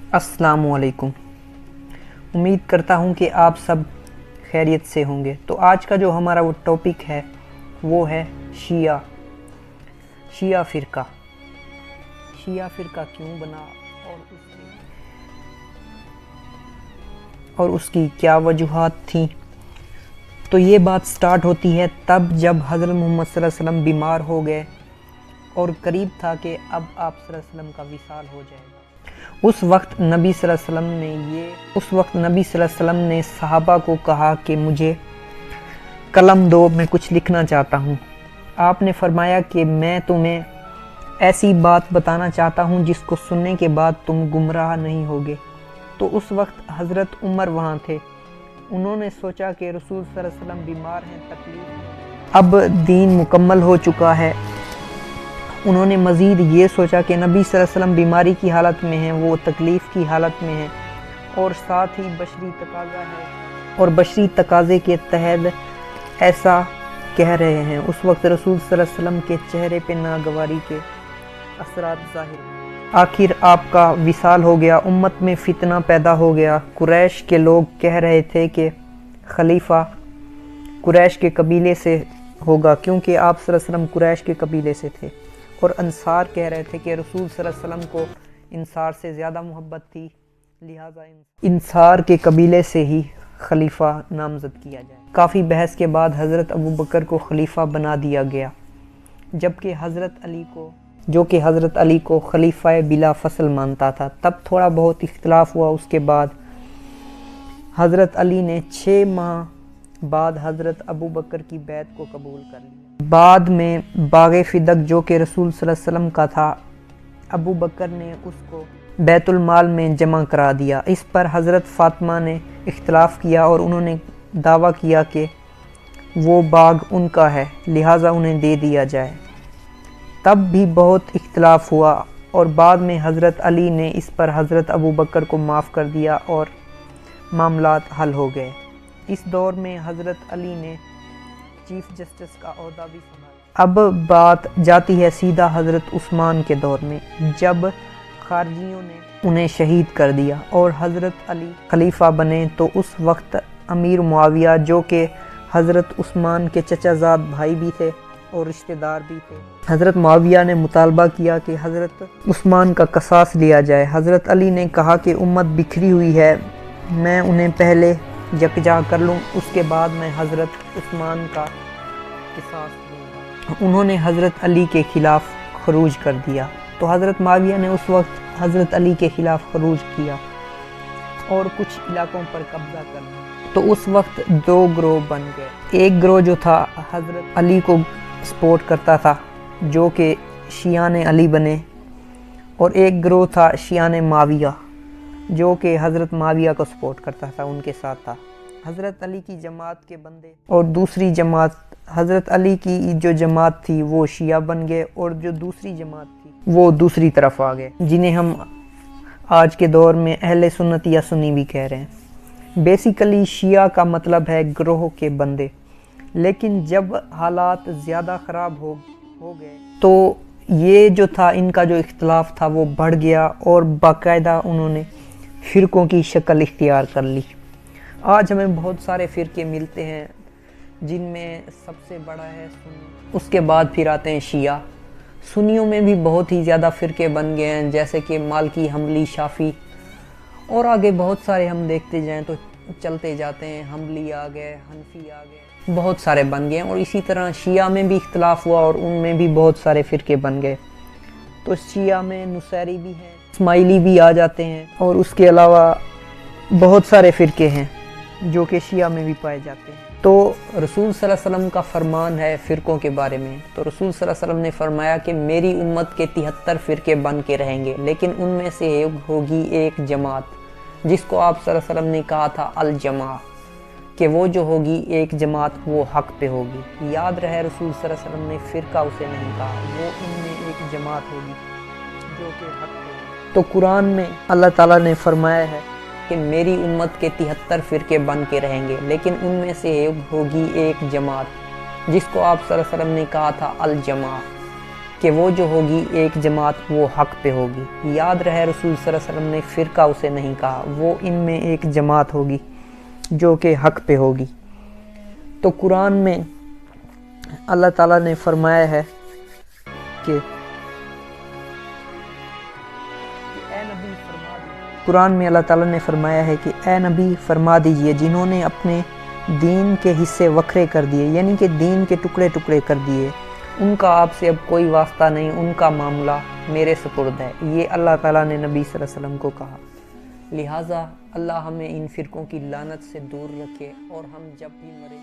अस्सलाम वालेकुम। उम्मीद करता हूँ कि आप सब खैरियत से होंगे। तो आज का जो हमारा वो टॉपिक है वो है शिया फ़िरका। शिया फ़िरका क्यों बना और उसकी क्या वजूहात थी। तो ये बात स्टार्ट होती है तब जब हज़रत मोहम्मद सल्लल्लाहु अलैहि वसल्लम बीमार हो गए और करीब था कि अब आप सल्लल्लाहु अलैहि वसल्लम का विसाल हो जाएगा। उस वक्त नबी सल्लल्लाहु अलैहि वसल्लम ने सहाबा को कहा कि मुझे कलम दो, मैं कुछ लिखना चाहता हूँ। आपने फरमाया कि मैं तुम्हें ऐसी बात बताना चाहता हूँ जिसको सुनने के बाद तुम गुमराह नहीं होगे। तो उस वक्त हज़रत उमर वहाँ थे। उन्होंने सोचा कि रसूल सल्लल्लाहु अलैहि वसल्लम बीमार हैं, तकलीफ, अब दीन मुकम्मल हो चुका है। उन्होंने मज़ीद ये सोचा कि नबी सल्लल्लाहु अलैहि वसल्लम बीमारी की हालत में हैं, वो तकलीफ़ की हालत में हैं और साथ ही बशरी तकाज़ा है और बशरी तकाज़े के तहत ऐसा कह रहे हैं। उस वक्त रसूल सल्लल्लाहु अलैहि वसल्लम के चेहरे पे नागवारी के असरात ज़ाहिर हुए। आखिर आपका विसाल हो गया। उम्मत में फितना पैदा हो गया। कुरैश के लोग कह रहे थे कि खलीफा कुरैश के कबीले से होगा, क्योंकि आप सल्लल्लाहु अलैहि वसल्लम कुरैश के कबीले से थे। और अंसार कह रहे थे कि रसूल सल्लल्लाहु अलैहि वसल्लम को इंसार से ज़्यादा मोहब्बत थी, लिहाजा इंसार के कबीले से ही खलीफा नामज़द किया जाए। काफ़ी बहस के बाद हज़रत अबू बकर को खलीफा बना दिया गया, जबकि हज़रत अली को खलीफा बिला फसल मानता था। तब थोड़ा बहुत इख्तिलाफ हुआ। उसके बाद हज़रत अली ने 6 माह बाद हज़रत अबू बकर की बैत को कबूल कर लिया। बाद में बाग़े फ़िदक जो कि रसूल सल्लल्लाहु अलैहि वसल्लम का था, अबू बकर ने उसको बैतुल माल में जमा करा दिया। इस पर हज़रत फ़ातिमा ने इख्तिलाफ़ किया और उन्होंने दावा किया कि वो बाग उनका है, लिहाजा उन्हें दे दिया जाए। तब भी बहुत इख्तिलाफ़ हुआ और बाद में हज़रत अली ने इस पर हज़रत अबू बकर को माफ़ कर दिया और मामलात हल हो गए। इस दौर में हज़रत अली ने चीफ़ जस्टिस का ओहदा भी संभाला। अब बात जाती है सीधा हज़रत उस्मान के दौर में, जब खारजियों ने उन्हें शहीद कर दिया और हज़रत अली खलीफा बने। तो उस वक्त अमीर मुआविया, जो कि हज़रत उस्मान के चचाजाद भाई भी थे और रिश्तेदार भी थे, हज़रत मुआविया ने मुतालबा किया कि हज़रत उस्मान का क़सास लिया जाए। हज़रत अली ने कहा कि उम्मत बिखरी हुई है, मैं उन्हें पहले यकजा कर लूँ, उसके बाद मैं हज़रत उस्मान का क़सास लूँगा। उन्होंने हज़रत अली के ख़िलाफ़ खरूज कर दिया। तो हज़रत मुआविया ने उस वक्त हज़रत अली के ख़िलाफ़ खरूज किया और कुछ इलाकों पर कब्ज़ा कर लिया। तो उस वक्त 2 ग्रोह बन गए। एक ग्रोह जो था हज़रत अली को सपोर्ट करता था, जो कि शियाने अली बने, और एक ग्रोह था शियाने मुआविया, जो कि हज़रत मुआविया को सपोर्ट करता था, उनके साथ था। हज़रत अली की जमात के बंदे और दूसरी जमात, हज़रत अली की जो जमात थी वो शिया बन गए और जो दूसरी जमात थी वो दूसरी तरफ आ गए, जिन्हें हम आज के दौर में अहले सुन्नत या सुन्नी भी कह रहे हैं। बेसिकली शिया का मतलब है ग्रोह के बंदे। लेकिन जब हालात ज़्यादा ख़राब हो गए तो ये जो था, इनका जो इख्तिलाफ़ था वो बढ़ गया और बाकायदा उन्होंने फ़िरक़ों की शक्ल इख्तियार कर ली। आज हमें बहुत सारे फ़िरक़े मिलते हैं, जिनमें सबसे बड़ा है सुन्नी, उसके बाद फिर आते हैं शिया। सुन्नियों में भी बहुत ही ज़्यादा फ़िरक़े बन गए हैं, जैसे कि मालकी, हम्बली, शाफ़ी, और आगे बहुत सारे हम देखते जाएं तो चलते जाते हैं। हम्बली आ गए, हनफी आ गए, बहुत सारे बन गए। और इसी तरह शिया में भी इख्तिलाफ़ हुआ और उनमें भी बहुत सारे फ़िरक़े बन गए। तो शिया में नुसैरी भी हैं, इस्माइली भी आ जाते हैं, और उसके अलावा बहुत सारे फ़िरक़े हैं जो कि शिया में भी पाए जाते हैं। तो रसूल सल्लल्लाहु अलैहि वसल्लम का फरमान है फ़िरक़ों के बारे में। तो रसूल सल्लल्लाहु अलैहि वसल्लम ने फरमाया कि मेरी उम्मत के 73 फ़िरक़े बन के रहेंगे, लेकिन उनमें से होगी एक जमात, जिसको आप सल्लल्लाहु अलैहि वसल्लम ने कहा था अल जमा, कि वो जो होगी एक जमात वो हक़ पे होगी। याद रहे, रसूल सल्लल्लाहु अलैहि वसल्लम ने फ़िरका उसे नहीं कहा, वो इनमें एक जमात होगी जो कि हक़ पे होगी। तो कुरान में अल्लाह ताला ने फरमाया है कि मेरी उम्मत के 73 फ़िरके बन के रहेंगे, लेकिन उनमें से होगी एक जमात, जिसको आप सल्लल्लाहु अलैहि वसल्लम ने कहा था अल जमा, کہ وہ جو ہوگی ایک جماعت وہ حق پہ ہوگی۔ یاد رہے رسول صلی اللہ علیہ وسلم نے فرقہ اسے نہیں کہا، وہ ان میں ایک جماعت ہوگی جو کہ حق پہ ہوگی۔ تو قرآن میں اللہ تعالیٰ نے فرمایا ہے کہ قرآن میں اللہ تعالیٰ نے فرمایا ہے کہ اے نبی فرما دیجئے جنہوں نے اپنے دین کے حصے وکھرے کر دیے، یعنی کہ دین کے ٹکڑے ٹکڑے کر دیے، ان کا آپ سے اب کوئی واسطہ نہیں، ان کا معاملہ میرے سپرد ہے۔ یہ اللہ تعالیٰ نے نبی صلی اللہ علیہ وسلم کو کہا۔ لہٰذا اللہ ہمیں ان فرقوں کی لعنت سے دور رکھے، اور ہم جب بھی مرے